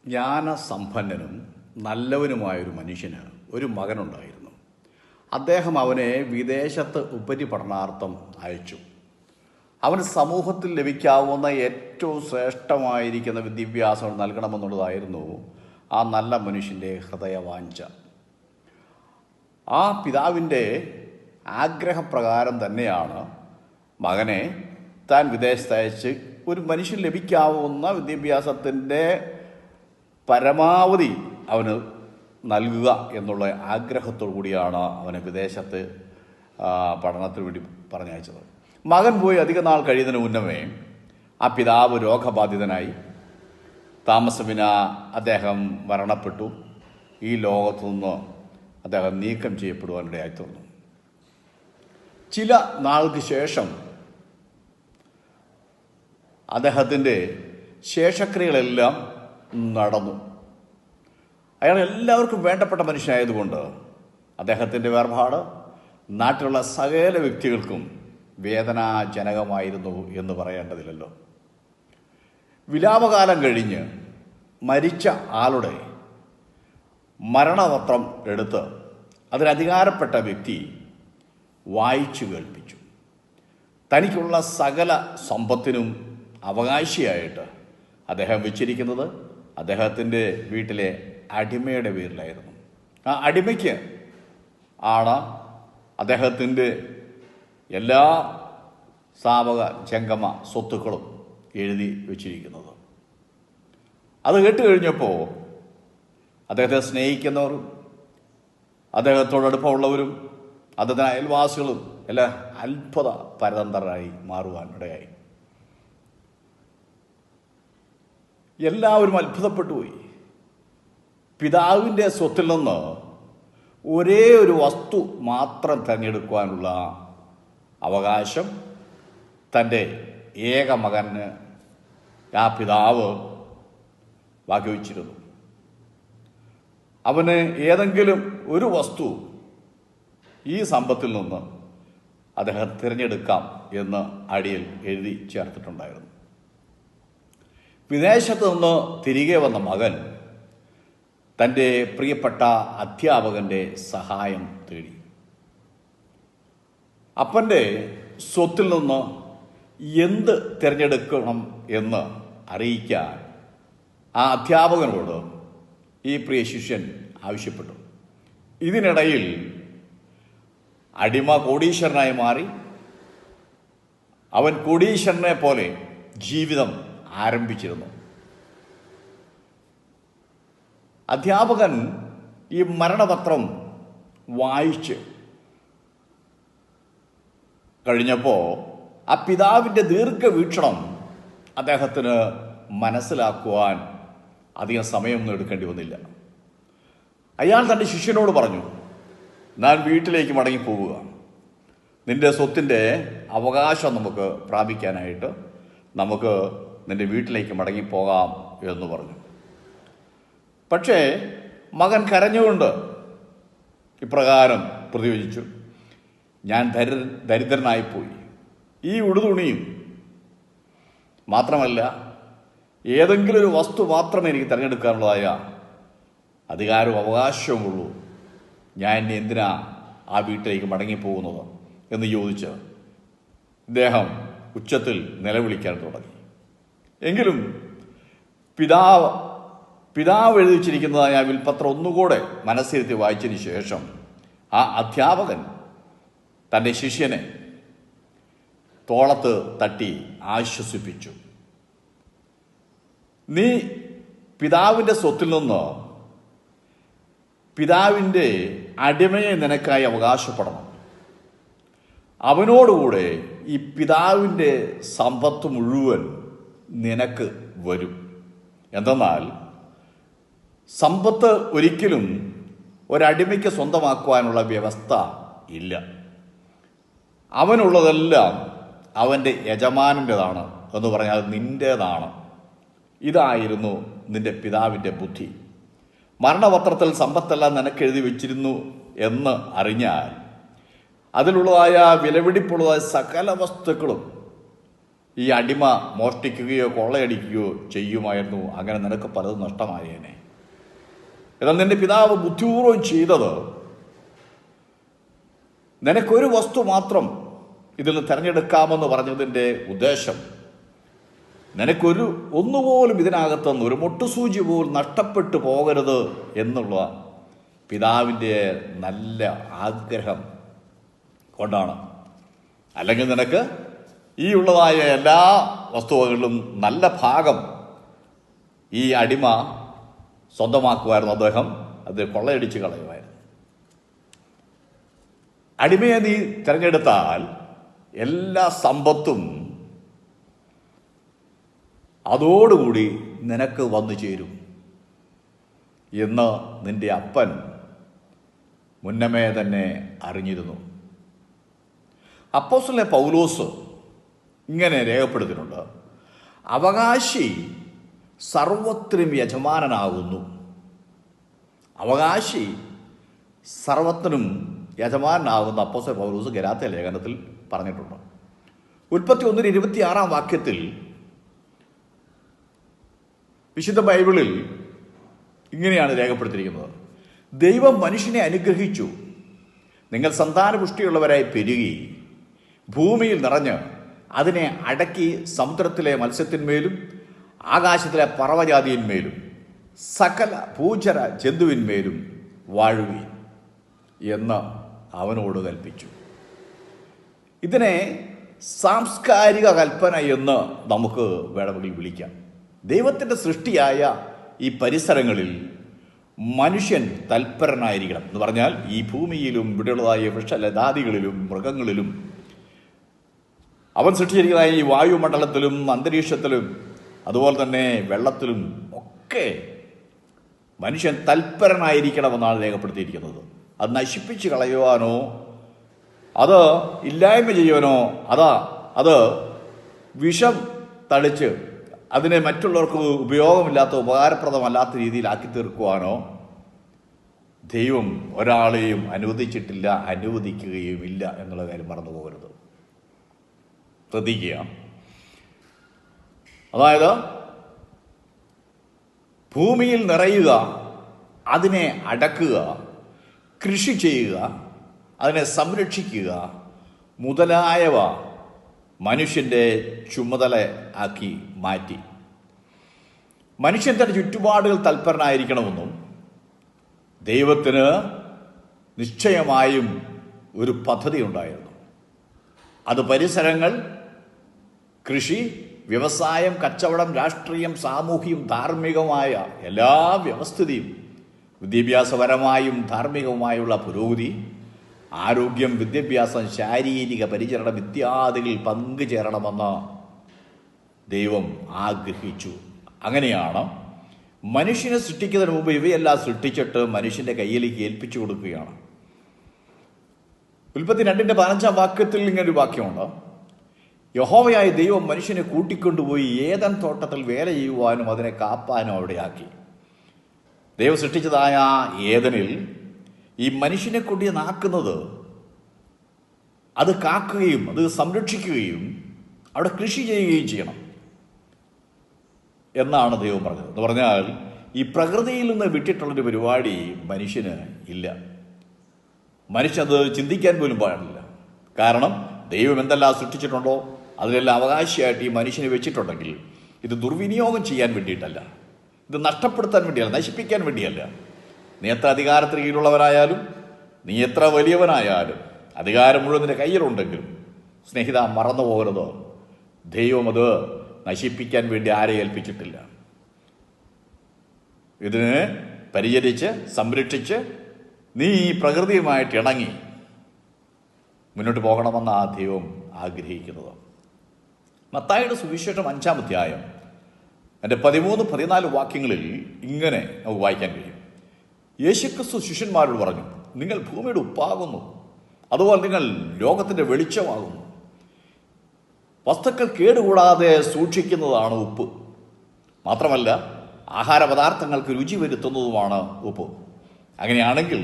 ജ്ഞാനസമ്പന്നനും നല്ലവനുമായൊരു മനുഷ്യന് ഒരു മകനുണ്ടായിരുന്നു. അദ്ദേഹം അവനെ വിദേശത്ത് ഉപരിപഠനാർത്ഥം അയച്ചു. അവന് സമൂഹത്തിൽ ലഭിക്കാവുന്ന ഏറ്റവും ശ്രേഷ്ഠമായിരിക്കുന്ന വിദ്യാഭ്യാസം നൽകണമെന്നുള്ളതായിരുന്നു ആ നല്ല മനുഷ്യൻ്റെ ഹൃദയവാഞ്ച. ആ പിതാവിൻ്റെ ആഗ്രഹപ്രകാരം തന്നെയാണ് മകനെ താൻ വിദേശത്തയച്ച് ഒരു മനുഷ്യൻ ലഭിക്കാവുന്ന വിദ്യാഭ്യാസത്തിൻ്റെ പരമാവധി അവന് നൽകുക എന്നുള്ള ആഗ്രഹത്തോടു കൂടിയാണ് അവനെ വിദേശത്ത് പഠനത്തിന് വേണ്ടി പറഞ്ഞയച്ചത്. മകൻ പോയി അധിക നാൾ കഴിയുന്നതിന് മുന്നമേ ആ പിതാവ് രോഗബാധിതനായി. താമസമിന അദ്ദേഹം മരണപ്പെട്ടു. ഈ ലോകത്തു നിന്ന് അദ്ദേഹം നീക്കം ചെയ്യപ്പെടുവാനിടയായി തീർന്നു. ചില നാൾക്ക് ശേഷം അദ്ദേഹത്തിൻ്റെ ശേഷക്രിയകളെല്ലാം നടന്നു. അയാൾ എല്ലാവർക്കും വേണ്ടപ്പെട്ട മനുഷ്യനായതുകൊണ്ട് അദ്ദേഹത്തിൻ്റെ വേർപാട് നാട്ടിലുള്ള സകല വ്യക്തികൾക്കും വേദനാജനകമായിരുന്നു എന്ന് പറയേണ്ടതില്ലല്ലോ. വിലാപകാലം കഴിഞ്ഞ് മരിച്ച ആളുടെ മരണപത്രം എടുത്ത് അതിലധികാരപ്പെട്ട വ്യക്തി വായിച്ചു കേൾപ്പിച്ചു. തനിക്കുള്ള സകല സമ്പത്തിനും അവകാശിയായിട്ട് അദ്ദേഹം വെച്ചിരിക്കുന്നത് അദ്ദേഹത്തിൻ്റെ വീട്ടിലെ അടിമയുടെ പേരിലായിരുന്നു. ആ അടിമയ്ക്ക് ആണ് അദ്ദേഹത്തിൻ്റെ എല്ലാ സ്ഥാപക ജംഗമ സ്വത്തുക്കളും എഴുതി വച്ചിരിക്കുന്നത്. അത് കേട്ട് കഴിഞ്ഞപ്പോൾ അദ്ദേഹത്തെ സ്നേഹിക്കുന്നവരും അദ്ദേഹത്തോടടുപ്പമുള്ളവരും അദ്ദേഹത്തിന് അയൽവാസികളും എല്ലാം അത്ഭുത പരതന്ത്രരായി മാറുവാൻ ഇടയായി. എല്ലാവരും അത്ഭുതപ്പെട്ടു പോയി. പിതാവിൻ്റെ സ്വത്തിൽ നിന്ന് ഒരേ ഒരു വസ്തു മാത്രം തിരഞ്ഞെടുക്കുവാനുള്ള അവകാശം തൻ്റെ ഏക മകന് ആ പിതാവ് വകവച്ചിരുന്നു. അവന് ഏതെങ്കിലും ഒരു വസ്തു ഈ സമ്പത്തിൽ നിന്ന് അദ്ദേഹം തിരഞ്ഞെടുക്കാം എന്ന് അടിയിൽ എഴുതി ചേർത്തിട്ടുണ്ടായിരുന്നു. വിദേശത്ത് നിന്ന് തിരികെ വന്ന മകൻ തൻ്റെ പ്രിയപ്പെട്ട അധ്യാപകൻ്റെ സഹായം തേടി. അപ്പൻ്റെ സ്വത്തിൽ നിന്ന് എന്ത് തിരഞ്ഞെടുക്കണം എന്ന് അറിയിക്കാൻ ആ അധ്യാപകനോട് ഈ പ്രിയ ശിഷ്യൻ ആവശ്യപ്പെട്ടു. ഇതിനിടയിൽ അടിമ കോടീശ്വരനായി മാറി. അവൻ കോടീശ്വരനെ പോലെ ജീവിതം ആരംഭിച്ചിരുന്നു. അധ്യാപകൻ ഈ മരണപത്രം വായിച്ച് കഴിഞ്ഞപ്പോൾ ആ പിതാവിൻ്റെ ദീർഘവീക്ഷണം അദ്ദേഹത്തിന് മനസ്സിലാക്കുവാൻ അധികം സമയമൊന്നും എടുക്കേണ്ടി വന്നില്ല. അയാൾ തൻ്റെ ശിഷ്യനോട് പറഞ്ഞു, ഞാൻ വീട്ടിലേക്ക് മടങ്ങിപ്പോവുക. നിന്റെ സ്വത്തിൻ്റെ അവകാശം നമുക്ക് പ്രാപിക്കാനായിട്ട് നമുക്ക് നിന്റെ വീട്ടിലേക്ക് മടങ്ങിപ്പോകാം എന്ന് പറഞ്ഞു. പക്ഷേ മകൻ കരഞ്ഞുകൊണ്ട് ഇപ്രകാരം പ്രതിവചിച്ചു, ഞാൻ ദരിദ്രനായിപ്പോയി. ഈ ഉടുതുണിയും മാത്രമല്ല, ഏതെങ്കിലും ഒരു വസ്തു മാത്രമേ എനിക്ക് തിരഞ്ഞെടുക്കാനുള്ളതായ അധികാരവും അവകാശവും ഉള്ളൂ. ഞാൻ ഇനി എന്തിനാ ആ വീട്ടിലേക്ക് മടങ്ങിപ്പോകുന്നത് എന്ന് ചോദിച്ച് ഇദ്ദേഹം ഉച്ചത്തിൽ നിലവിളിക്കാൻ തുടങ്ങി. എങ്കിലും പിതാവ് എഴുതി വച്ചിരിക്കുന്നതായ വിൽപത്രം ഒന്നുകൂടെ മനസ്സിരുത്തി വായിച്ചതിന് ശേഷം ആ അധ്യാപകൻ തൻ്റെ ശിഷ്യനെ തോളത്ത് തട്ടി ആശ്വസിപ്പിച്ചു. നീ പിതാവിൻ്റെ സ്വത്തിൽ നിന്ന് പിതാവിൻ്റെ അടിമയെ നിനക്കായി അവകാശപ്പെടണം. അവനോടുകൂടെ ഈ പിതാവിൻ്റെ സമ്പത്ത് മുഴുവൻ നിനക്ക് വരും. എന്തെന്നാൽ സമ്പത്ത് ഒരിക്കലും ഒരടിമയ്ക്ക് സ്വന്തമാക്കുവാനുള്ള വ്യവസ്ഥ ഇല്ല. അവനുള്ളതെല്ലാം അവൻ്റെ യജമാനൻ്റെതാണ് എന്ന് പറഞ്ഞാൽ നിൻ്റേതാണ്. ഇതായിരുന്നു നിന്റെ പിതാവിൻ്റെ ബുദ്ധി. മരണപത്രത്തിൽ സമ്പത്തെല്ലാം നിനക്കെഴുതി വെച്ചിരുന്നു എന്ന് അറിഞ്ഞാൽ അതിലുള്ളതായ വിലപിടിപ്പുള്ളതായ സകല വസ്തുക്കളും ഈ അടിമ മോഷ്ടിക്കുകയോ കൊള്ളയടിക്കുകയോ ചെയ്യുമായിരുന്നു. അങ്ങനെ നിനക്ക് പലതും നഷ്ടമായേനെ. എന്നാൽ നിന്റെ പിതാവ് ബുദ്ധിപൂർവം ചെയ്തത്, നിനക്കൊരു വസ്തു മാത്രം ഇതിൽ നിന്ന് തിരഞ്ഞെടുക്കാമെന്ന് പറഞ്ഞതിൻ്റെ ഉദ്ദേശം, ഒന്നുപോലും ഇതിനകത്തുനിന്ന് ഒരു മുട്ടുസൂചി പോലും നഷ്ടപ്പെട്ടു പോകരുത് എന്നുള്ള പിതാവിൻ്റെ നല്ല ആഗ്രഹം കൊണ്ടാണ്. അല്ലെങ്കിൽ നിനക്ക് ഈ ഉള്ളതായ എല്ലാ വസ്തുവകളിലും നല്ല ഭാഗം ഈ അടിമ സ്വന്തമാക്കുമായിരുന്നു. അദ്ദേഹം അത് കൊള്ളയടിച്ച് കളയുമായിരുന്നു. അടിമയെ നീ തിരഞ്ഞെടുത്താൽ എല്ലാ സമ്പത്തും അതോടുകൂടി നിനക്ക് വന്നു ചേരും എന്ന് നിന്റെ അപ്പൻ മുന്നമേ തന്നെ അറിഞ്ഞിരുന്നു. അപ്പോസ്തലനായ പൗലോസ് ഇങ്ങനെ രേഖപ്പെടുത്തിയിട്ടുണ്ട്: അവകാശി സർവത്തിനും യജമാനനാകുന്നു. അവകാശി സർവത്തിനും യജമാനാകുന്ന അപ്പോസ്തലൻ പൗലോസ് ഗലാത്യ ലേഖനത്തിൽ പറഞ്ഞിട്ടുണ്ട്. ഉൽപ്പത്തി 1:26 വാക്യത്തിൽ വിശുദ്ധ ബൈബിളിൽ ഇങ്ങനെയാണ് രേഖപ്പെടുത്തിയിരിക്കുന്നത്: ദൈവം മനുഷ്യനെ അനുഗ്രഹിച്ചു, നിങ്ങൾ സന്താനപുഷ്ടിയുള്ളവരായി പെരുകി ഭൂമിയിൽ നിറഞ്ഞ് അതിനെ അടക്കി സമുദ്രത്തിലെ മത്സ്യത്തിന്മേലും ആകാശത്തിലെ പറവജാതിയിന്മേലും സകല ഭൂചര ജന്തുവിന്മേലും വാഴുവി എന്ന് അവനോട് കൽപ്പിച്ചു. ഇതിനെ സാംസ്കാരിക കൽപ്പന എന്ന് നമുക്ക് വേണമെങ്കിൽ വിളിക്കാം. ദൈവത്തിൻ്റെ സൃഷ്ടിയായ ഈ പരിസരങ്ങളിൽ മനുഷ്യൻ തൽപരനായിരിക്കണം എന്ന് പറഞ്ഞാൽ ഈ ഭൂമിയിലും ഇവിടെയുള്ളതായ വൃക്ഷലതാദികളിലും മൃഗങ്ങളിലും അവൻ സൃഷ്ടിച്ചിരിക്കുന്നതായ ഈ വായുമണ്ഡലത്തിലും അന്തരീക്ഷത്തിലും അതുപോലെ തന്നെ വെള്ളത്തിലും ഒക്കെ മനുഷ്യൻ തൽപരനായിരിക്കണമെന്നാണ് രേഖപ്പെടുത്തിയിരിക്കുന്നത്. അത് നശിപ്പിച്ച് കളയുവാനോ അത് ഇല്ലായ്മ ചെയ്യുവാനോ അത് വിഷം തളിച്ച് അതിനെ മറ്റുള്ളവർക്ക് ഉപയോഗമില്ലാത്ത ഉപകാരപ്രദമല്ലാത്ത രീതിയിലാക്കി തീർക്കുവാനോ ദൈവം ഒരാളെയും അനുവദിച്ചിട്ടില്ല, അനുവദിക്കുകയുമില്ല എന്നുള്ള കാര്യം മറന്നു പോകരുത്. ശ്രദ്ധിക്കുക. അതായത് ഭൂമിയിൽ നിറയുക, അതിനെ അടക്കുക, കൃഷി ചെയ്യുക, അതിനെ സംരക്ഷിക്കുക മുതലായവ മനുഷ്യൻ്റെ ചുമതല ആക്കി മാറ്റി. മനുഷ്യൻ തൻ്റെ ചുറ്റുപാടുകൾ തൽപരനായിരിക്കണമെന്നും ദൈവത്തിന് നിശ്ചയമായും ഒരു പദ്ധതി ഉണ്ടായിരുന്നു. അത് പരിസരങ്ങൾ, കൃഷി, വ്യവസായം, കച്ചവടം, രാഷ്ട്രീയം, സാമൂഹികം, ധാർമ്മികമായ എല്ലാ വ്യവസ്ഥിതിയും, വിദ്യാഭ്യാസപരമായും ധാർമ്മികവുമായുള്ള പുരോഗതി, ആരോഗ്യം, വിദ്യാഭ്യാസം, ശാരീരിക പരിചരണം ഇത്യാദികളിൽ പങ്കുചേരണമെന്ന് ദൈവം ആഗ്രഹിച്ചു. അങ്ങനെയാണ് മനുഷ്യനെ സൃഷ്ടിക്കുന്നതിന് മുമ്പ് ഇവയെല്ലാം സൃഷ്ടിച്ചിട്ട് മനുഷ്യൻ്റെ കയ്യിലേക്ക് ഏൽപ്പിച്ചു കൊടുക്കുകയാണ്. ഉൽപ്പത്തി 2:15 വാക്യത്തിൽ ഇങ്ങനൊരു വാക്യമുണ്ട്: യഹോവയായ ദൈവം മനുഷ്യനെ കൂട്ടിക്കൊണ്ടുപോയി ഏദൻ തോട്ടത്തിൽ വേല ചെയ്യുവാനും അതിനെ കാപ്പാനും അവിടെയാക്കി. ദൈവം സൃഷ്ടിച്ചതായ ഏദനിൽ ഈ മനുഷ്യനെ കൊണ്ട് നാക്കുന്നത് അത് കാക്കുകയും അത് സംരക്ഷിക്കുകയും അവിടെ കൃഷി ചെയ്യുകയും ചെയ്യണം എന്നാണ് ദൈവം പറഞ്ഞത്. എന്ന് പറഞ്ഞാൽ ഈ പ്രകൃതിയിൽ നിന്ന് വിട്ടിട്ടുള്ളൊരു പരിപാടി മനുഷ്യന് ഇല്ല. മനുഷ്യത് ചിന്തിക്കാൻ പോലും പാടില്ല. കാരണം ദൈവം എന്തെല്ലാം സൃഷ്ടിച്ചിട്ടുണ്ടോ അതിലെല്ലാം അവകാശിയായിട്ട് ഈ മനുഷ്യനെ വെച്ചിട്ടുണ്ടെങ്കിൽ ഇത് ദുർവിനിയോഗം ചെയ്യാൻ വേണ്ടിയിട്ടല്ല, ഇത് നഷ്ടപ്പെടുത്താൻ വേണ്ടിയല്ല, നശിപ്പിക്കാൻ വേണ്ടിയല്ല. നീ എത്ര അധികാരത്തിന് കീഴിലുള്ളവനായാലും, നീ എത്ര വലിയവനായാലും, അധികാരം മുഴുവൻ നിന്റെ കയ്യിലുണ്ടെങ്കിലും സ്നേഹിത മറന്നു പോകരുത്, ദൈവം അത് നശിപ്പിക്കാൻ വേണ്ടി ആരെ ഏൽപ്പിച്ചിട്ടില്ല. ഇതിനെ പരിചരിച്ച് സംരക്ഷിച്ച് നീ ഈ പ്രകൃതിയുമായിട്ട് ഇണങ്ങി മുന്നോട്ട് പോകണമെന്ന് ആ ദൈവം ആഗ്രഹിക്കുന്നത്. മത്തായിയുടെ സുവിശേഷം 5-ാം അധ്യായം അതിൻ്റെ 13-14 വാക്യങ്ങളിൽ ഇങ്ങനെ നമുക്ക് വായിക്കാൻ കഴിയും: യേശുക്രിസ്തു ശിഷ്യന്മാരോട് പറഞ്ഞു, നിങ്ങൾ ഭൂമിയുടെ ഉപ്പാകുന്നു, അതുപോലെ നിങ്ങൾ ലോകത്തിൻ്റെ വെളിച്ചമാകുന്നു. വസ്തുക്കൾ കേടുകൂടാതെ സൂക്ഷിക്കുന്നതാണ് ഉപ്പ്. മാത്രമല്ല ആഹാരപദാർത്ഥങ്ങൾക്ക് രുചി വരുത്തുന്നതുമാണ് ഉപ്പ്. അങ്ങനെയാണെങ്കിൽ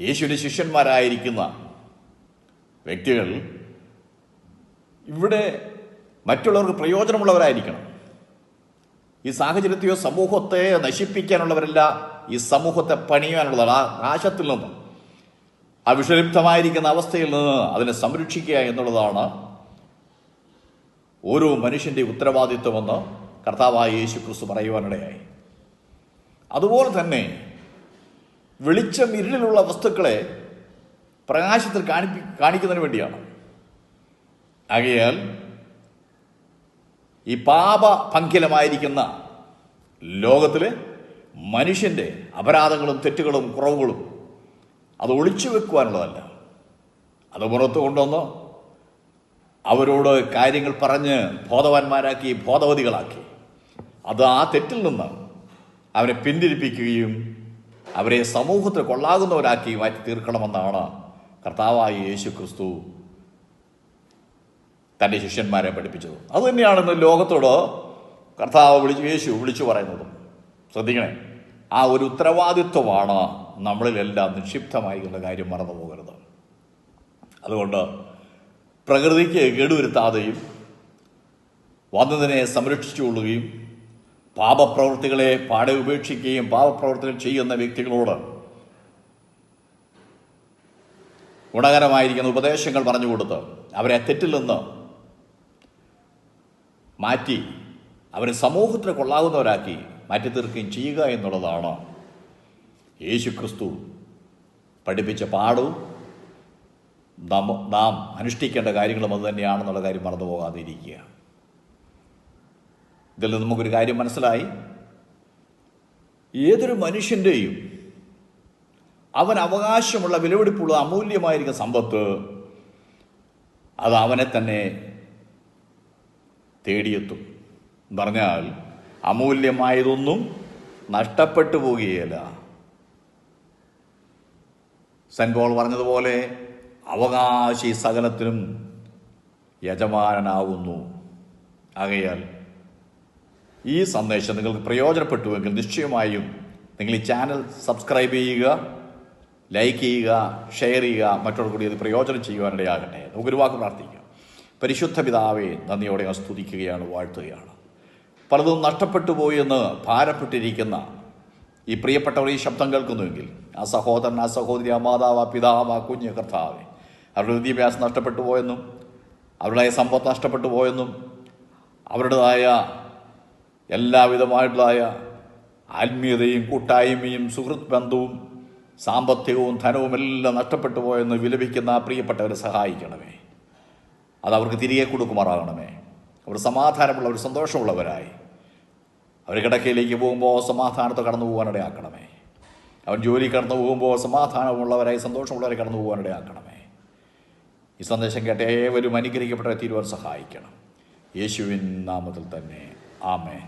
യേശുവിൻ്റെ ശിഷ്യന്മാരായിരിക്കുന്ന വ്യക്തികൾ ഇവിടെ മറ്റുള്ളവർക്ക് പ്രയോജനമുള്ളവരായിരിക്കണം. ഈ സാഹചര്യത്തെയോ സമൂഹത്തെ നശിപ്പിക്കാനുള്ളവരല്ല, ഈ സമൂഹത്തെ പണിയാനുള്ളതാണ്. ആ നാശത്തിൽ നിന്ന്, ആ വിഷലിപ്തമായിരിക്കുന്ന അവസ്ഥയിൽ നിന്ന് അതിനെ സംരക്ഷിക്കുക എന്നുള്ളതാണ് ഓരോ മനുഷ്യൻ്റെ ഉത്തരവാദിത്വമെന്ന് കർത്താവായ യേശു ക്രിസ്തു പറയുവാനിടയായി. അതുപോലെ തന്നെ വെളിച്ചം ഇരുളിലുള്ള വസ്തുക്കളെ പ്രകാശത്തിൽ കാണിക്കുന്നതിന് വേണ്ടിയാണ്. ആകയാൽ ഈ പാപഭംഗിലമായിരിക്കുന്ന ലോകത്തിലെ മനുഷ്യൻ്റെ അപരാധങ്ങളും തെറ്റുകളും കുറവുകളും അത് ഒളിച്ചു വെക്കുവാനുള്ളതല്ല, അത് പുറത്തു കൊണ്ടുവന്ന് അവരോട് കാര്യങ്ങൾ പറഞ്ഞ് ബോധവാന്മാരാക്കി, ബോധവതികളാക്കി, അത് ആ തെറ്റിൽ നിന്ന് അവരെ പിന്തിരിപ്പിക്കുകയും അവരെ സമൂഹത്തിൽ കൊള്ളാകുന്നവരാക്കി മാറ്റി തീർക്കണമെന്നാണ് കർത്താവായ യേശു ക്രിസ്തു തൻ്റെ ശിഷ്യന്മാരെ പഠിപ്പിച്ചത്. അതുതന്നെയാണ് ഇന്ന് ലോകത്തോട് കർത്താവ് യേശു വിളിച്ചു പറയുന്നതും. ശ്രദ്ധിക്കണേ, ആ ഒരു ഉത്തരവാദിത്വമാണ് നമ്മളിലെല്ലാം നിക്ഷിപ്തമായിരിക്കുന്ന കാര്യം മറന്നു പോകരുത്. അതുകൊണ്ട് പ്രകൃതിക്ക് കേടുവരുത്താതെയും വന്നതിനെ സംരക്ഷിച്ചുകൊള്ളുകയും പാപപ്രവൃത്തികളെ പാടെ ഉപേക്ഷിക്കുകയും പാപപ്രവൃത്തികൾ ചെയ്യുന്ന വ്യക്തികളോട് ഗുണകരമായിരിക്കുന്ന ഉപദേശങ്ങൾ പറഞ്ഞു കൊടുത്ത് അവരെ തെറ്റിൽ നിന്ന് മാറ്റി അവരെ സമൂഹത്തിന് കൊള്ളാവുന്നവരാക്കി മാറ്റി തീർക്കുകയും ചെയ്യുക എന്നുള്ളതാണ് യേശു ക്രിസ്തു പഠിപ്പിച്ച പാഠവും നാം അനുഷ്ഠിക്കേണ്ട കാര്യങ്ങളും അത് തന്നെയാണെന്നുള്ള കാര്യം മറന്നു പോകാതെ ഇരിക്കുക. ഇതിൽ നിന്ന് നമുക്കൊരു കാര്യം മനസ്സിലായി. ഏതൊരു മനുഷ്യൻ്റെയും അവൻ അവകാശമുള്ള വിലപിടിപ്പുള്ള അമൂല്യമായിരിക്കുന്ന സമ്പത്ത് അത് അവനെ തന്നെ തേടിയെത്തും. പറഞ്ഞാൽ അമൂല്യമായതൊന്നും നഷ്ടപ്പെട്ടു പോകുകയില്ല. സെന്റ് പോൾ പറഞ്ഞതുപോലെ അവകാശി സകലത്തിനും യജമാനനാവുന്നു. ആകയാൽ ഈ സന്ദേശം നിങ്ങൾക്ക് പ്രയോജനപ്പെട്ടുവെങ്കിൽ നിശ്ചയമായും നിങ്ങൾ ഈ ചാനൽ സബ്സ്ക്രൈബ് ചെയ്യുക, ലൈക്ക് ചെയ്യുക, ഷെയർ ചെയ്യുക, മറ്റുള്ളവർ കൂടി അത് പ്രയോജനം ചെയ്യുവാനിടയാകട്ടെ. നമുക്കൊരു വാക്ക് പ്രാർത്ഥിക്കാം. പരിശുദ്ധ പിതാവേ, നന്ദിയോടെ ഞാൻ സ്തുതിക്കുകയാണ്, വാഴ്ത്തുകയാണ്. പലതും നഷ്ടപ്പെട്ടു പോയെന്ന് ഭാരപ്പെട്ടിരിക്കുന്ന ഈ പ്രിയപ്പെട്ടവർ ഈ ശബ്ദം കേൾക്കുന്നുവെങ്കിൽ ആ സഹോദരൻ, ആ സഹോദരി, ആ മാതാവ്, ആ പിതാവ്, ആ കുഞ്ഞ്, കർത്താവേ, അവരുടെ വിദ്യാഭ്യാസം നഷ്ടപ്പെട്ടു പോയെന്നും അവരുടേതായ സമ്പത്ത് നഷ്ടപ്പെട്ടു പോയെന്നും അവരുടേതായ എല്ലാവിധമായിട്ടുള്ളതായ ആത്മീയതയും കൂട്ടായ്മയും സുഹൃത്ത് ബന്ധവും സാമ്പത്തികവും ധനവും എല്ലാം നഷ്ടപ്പെട്ടു പോയെന്ന് വിലപിക്കുന്ന ആ പ്രിയപ്പെട്ടവരെ സഹായിക്കണമേ. അതവർക്ക് തിരികെ കൊടുക്കുമാറാകണമേ. അവർ സമാധാനമുള്ളവർ, സന്തോഷമുള്ളവരായി അവർ കിടക്കയിലേക്ക് പോകുമ്പോൾ സമാധാനത്തെ കടന്നു പോകാനിടയാക്കണമേ. അവൻ ജോലി കടന്നു പോകുമ്പോൾ സമാധാനമുള്ളവരായി, സന്തോഷമുള്ളവരെ കടന്നു പോകാനിടയാക്കണമേ. ഈ സന്ദേശം കേട്ട ഏവരും അനുഗ്രഹിക്കപ്പെട്ടവരെ തീരുവാൻ സഹായിക്കണം. യേശുവിൻ നാമത്തിൽ തന്നെ. ആമേൻ.